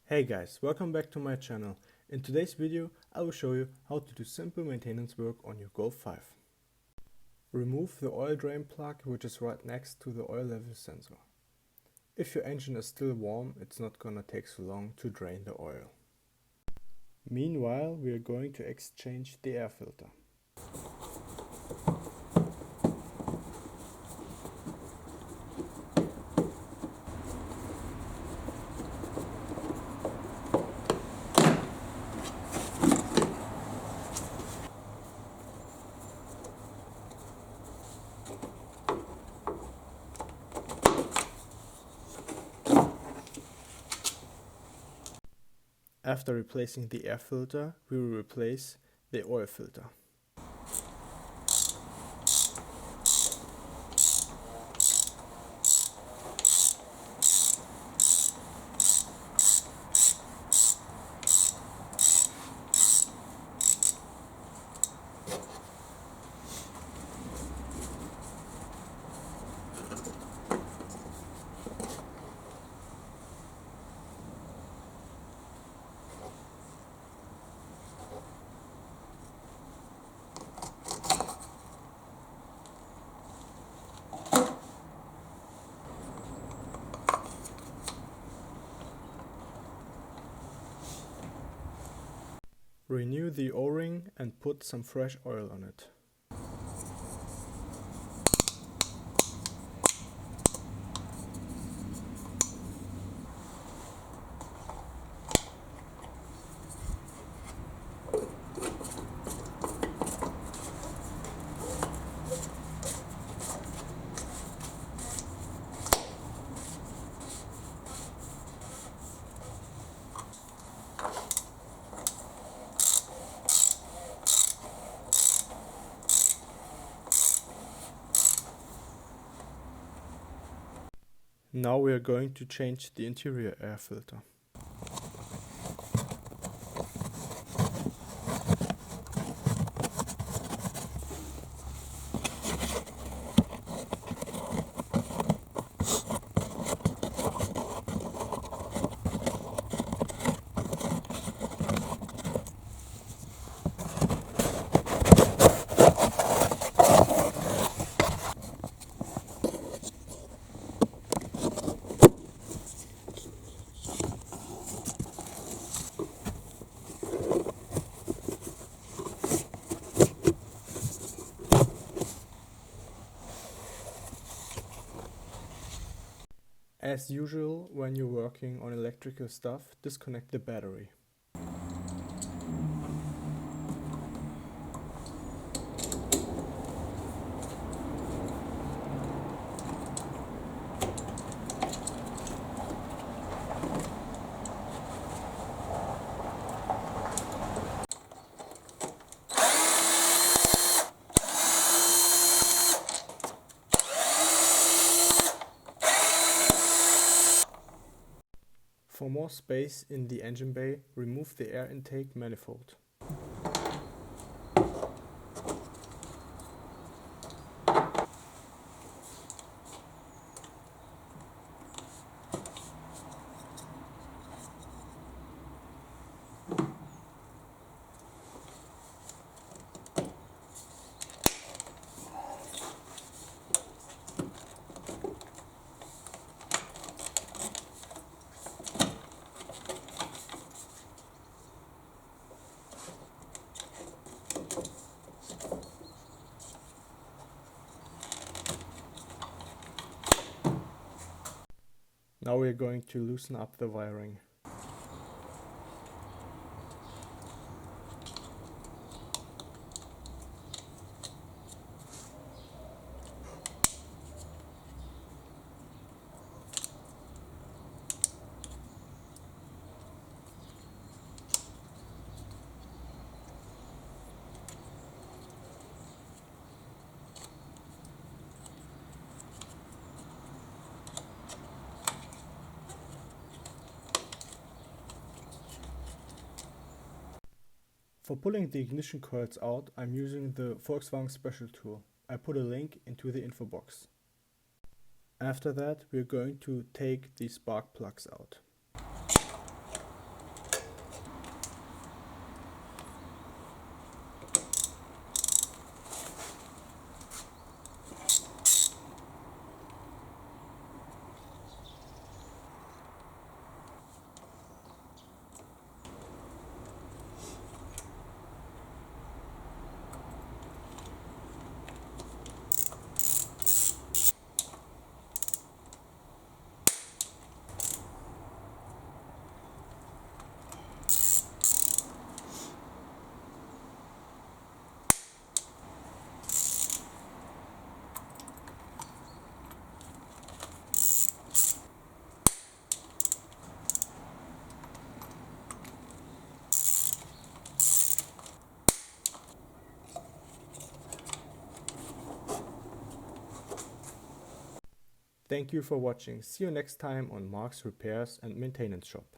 Hey guys, welcome back to my channel. In today's video I will show you how to do simple maintenance work on your Golf 5. Remove the oil drain plug which is right next to the oil level sensor. If your engine is still warm, it's not gonna take so long to drain the oil. Meanwhile, we are going to exchange the air filter. After replacing the air filter, we will replace the oil filter. Renew the O-ring and put some fresh oil on it. Now we are going to change the interior air filter. As usual, when you're working on electrical stuff, disconnect the battery. For more space in the engine bay, remove the air intake manifold. Now we are going to loosen up the wiring. For pulling the ignition coils out, I'm using the Volkswagen special tool. I put a link into the info box. After that, we're going to take the spark plugs out. Thank you for watching. See you next time on Mark's Repairs and Maintenance Shop.